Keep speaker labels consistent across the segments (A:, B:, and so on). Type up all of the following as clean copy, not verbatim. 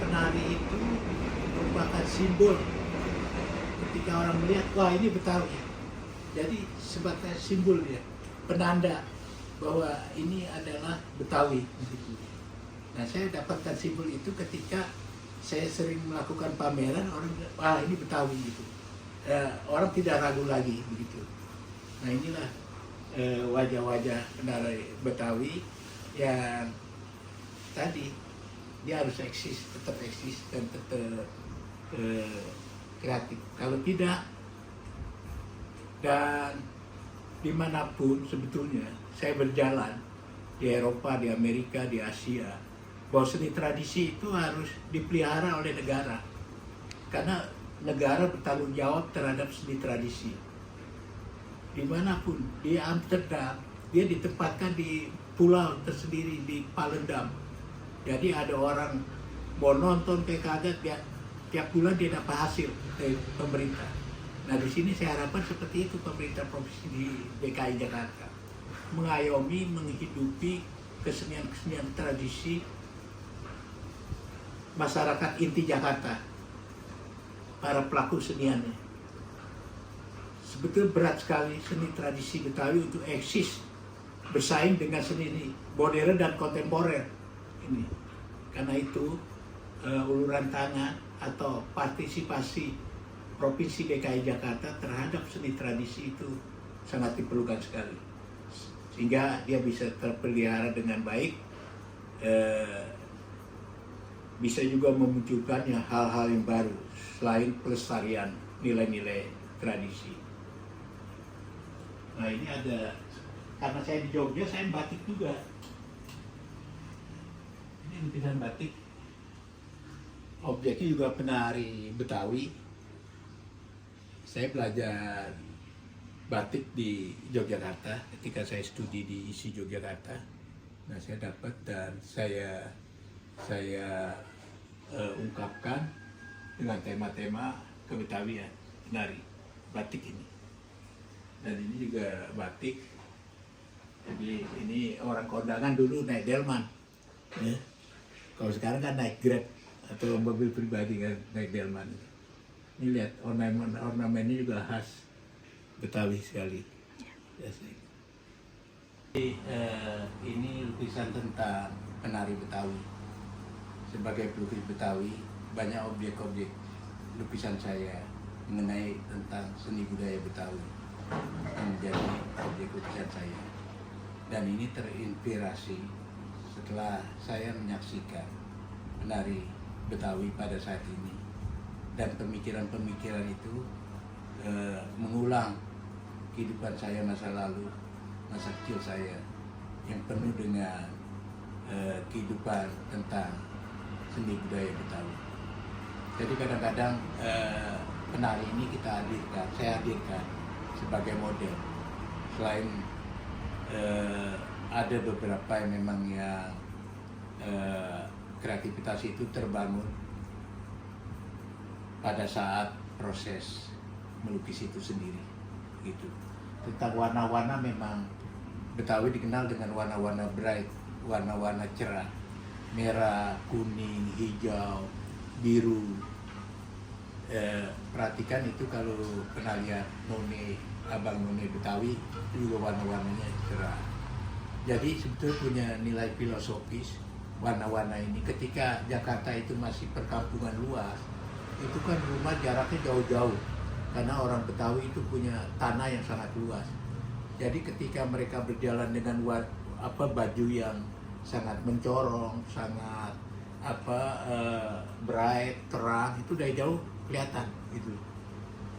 A: penari itu merupakan simbol ketika orang melihat, wah ini Betawi. Jadi sebagai simbol dia, penanda bahwa ini adalah Betawi. Nah, saya dapatkan simbol itu ketika saya sering melakukan pameran, orang bilang, wah ini Betawi gitu. Orang tidak ragu lagi begitu. Nah, inilah wajah-wajah penari Betawi yang tadi dia harus eksis, tetap eksis dan tetap kreatif. Kalau tidak, dan dimanapun sebetulnya saya berjalan di Eropa, di Amerika, di Asia, bahwa seni tradisi itu harus dipelihara oleh negara, karena negara bertanggung jawab terhadap seni tradisi. Dimanapun, di Amsterdam, dia ditempatkan di pulau tersendiri di Palendam. Jadi ada orang mau nonton kayak kaget, dia tiap bulan dia dapat hasil dari pemerintah. Nah, di sini saya harapkan seperti itu pemerintah provinsi di DKI Jakarta, mengayomi, menghidupi kesenian-kesenian tradisi masyarakat inti Jakarta, para pelaku seniannya. Sebetulnya berat sekali seni tradisi Betawi untuk eksis bersaing dengan seni modern dan kontemporer ini. Karena itu uluran tangan atau partisipasi Provinsi DKI Jakarta terhadap seni tradisi itu sangat diperlukan sekali, sehingga dia bisa terpelihara dengan baik, bisa juga memunculkannya hal-hal yang baru selain pelestarian nilai-nilai tradisi. Nah, ini ada, karena saya di Jogja, saya batik juga. Ini lukisan batik, objeknya juga penari Betawi. Saya belajar batik di Yogyakarta ketika saya studi di ISI Yogyakarta. Nah, saya dapat dan saya ungkapkan dengan tema-tema kebetawian penari batik ini. Dan ini juga batik. Jadi ini orang kondangan dulu naik delman. Ya. Kalau sekarang kan naik Grab atau mobil pribadi kan naik delman. Ini lihat ornamennya juga khas Betawi sekali. Ya, ini lukisan tentang penari Betawi. Sebagai pelukis Betawi, banyak objek-objek lukisan saya mengenai tentang seni budaya Betawi yang menjadi objek lukisan saya. Dan ini terinspirasi setelah saya menyaksikan penari Betawi pada saat ini. Dan pemikiran-pemikiran itu mengulang kehidupan saya masa lalu, masa kecil saya yang penuh dengan kehidupan tentang seni budaya Betawi. Jadi kadang-kadang penari ini saya hadirkan sebagai model. Selain ada beberapa yang memang yang kreativitas itu terbangun pada saat proses melukis itu sendiri, gitu. Tentang warna-warna, memang Betawi dikenal dengan warna-warna bright, warna-warna cerah, merah, kuning, hijau, biru. Perhatikan itu kalau pernah lihat abang none Betawi, itu juga warna-warnanya cerah. Jadi sebetulnya punya nilai filosofis warna-warna ini. Ketika Jakarta itu masih perkampungan luas, itu kan rumah jaraknya jauh-jauh, karena orang Betawi itu punya tanah yang sangat luas. Jadi ketika mereka berjalan dengan baju yang sangat mencorong, sangat bright, terang, itu dari jauh kelihatan gitu.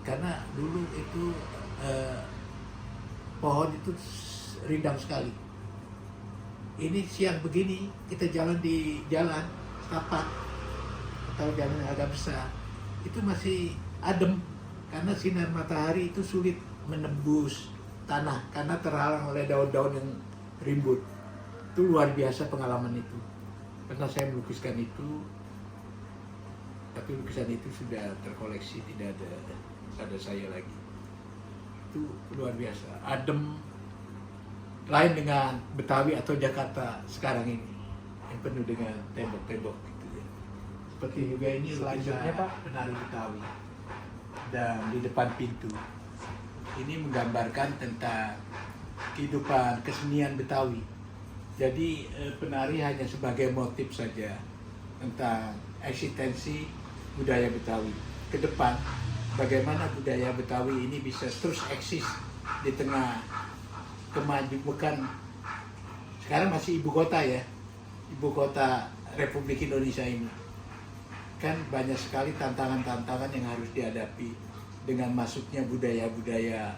A: Karena dulu itu pohon itu rindang sekali. Ini siang begini kita jalan di jalan setapak atau jalan agak besar, itu masih adem karena sinar matahari itu sulit menembus tanah karena terhalang oleh daun-daun yang rimbun. Itu luar biasa pengalaman itu. Karena saya melukiskan itu, tapi lukisan itu sudah terkoleksi, tidak ada pada saya lagi. Itu luar biasa, adem, lain dengan Betawi atau Jakarta sekarang ini yang penuh dengan tembok-tembok gitu ya. seperti juga ini
B: Selanjutnya,
A: lukisan
B: Pak.
A: penari Betawi. Dan di depan pintu ini menggambarkan tentang kehidupan kesenian Betawi. Jadi penari hanya sebagai motif saja tentang eksistensi budaya Betawi. Ke depan, bagaimana budaya Betawi ini bisa terus eksis di tengah kemajuan. Sekarang masih ibu kota ya, ibu kota Republik Indonesia ini. Kan banyak sekali tantangan-tantangan yang harus dihadapi dengan masuknya budaya-budaya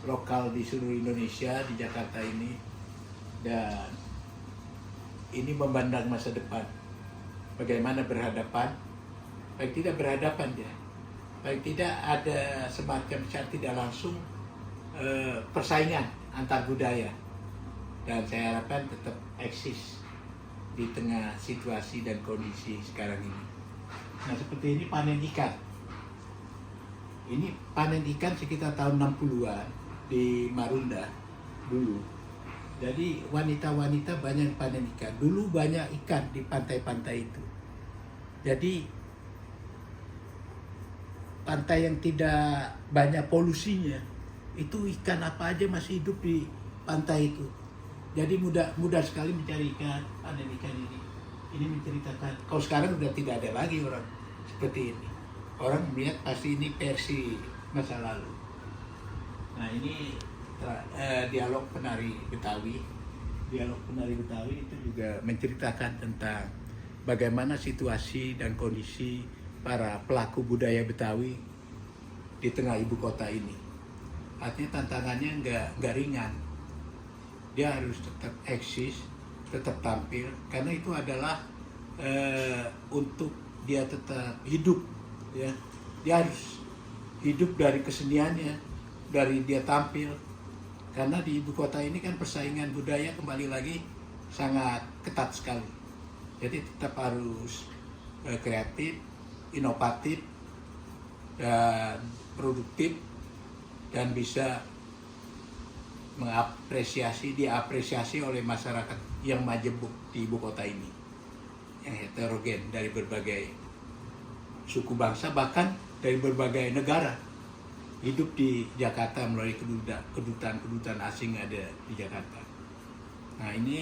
A: lokal di seluruh Indonesia, di Jakarta ini. Dan ini memandang masa depan. Bagaimana berhadapan, baik tidak berhadapan ya, baik tidak ada semacam secara tidak langsung persaingan antar budaya. Dan saya harapkan tetap eksis di tengah situasi dan kondisi sekarang ini. Nah seperti ini panen ikan. Ini panen ikan sekitar tahun 60-an di Marunda dulu. Jadi wanita-wanita banyak panen ikan. Dulu banyak ikan di pantai-pantai itu. Jadi pantai yang tidak banyak polusinya, itu ikan apa aja masih hidup di pantai itu. Jadi mudah sekali mencari ikan, panen ikan ini. Ini menceritakan, kalau sekarang udah tidak ada lagi orang seperti ini. Orang melihat pasti ini versi masa lalu. Nah ini dialog penari Betawi. Dialog penari Betawi itu juga menceritakan tentang bagaimana situasi dan kondisi para pelaku budaya Betawi di tengah ibu kota ini. Artinya tantangannya nggak ringan. Dia harus tetap eksis, tetap tampil, karena itu adalah untuk dia tetap hidup, ya. Dia harus hidup dari keseniannya, dari dia tampil. Karena di ibu kota ini kan persaingan budaya kembali lagi sangat ketat sekali. Jadi tetap harus kreatif, inovatif, dan produktif, dan bisa diapresiasi oleh masyarakat yang majemuk di ibu kota ini, yang heterogen dari berbagai suku bangsa, bahkan dari berbagai negara hidup di Jakarta melalui kedutaan asing ada di Jakarta. Nah ini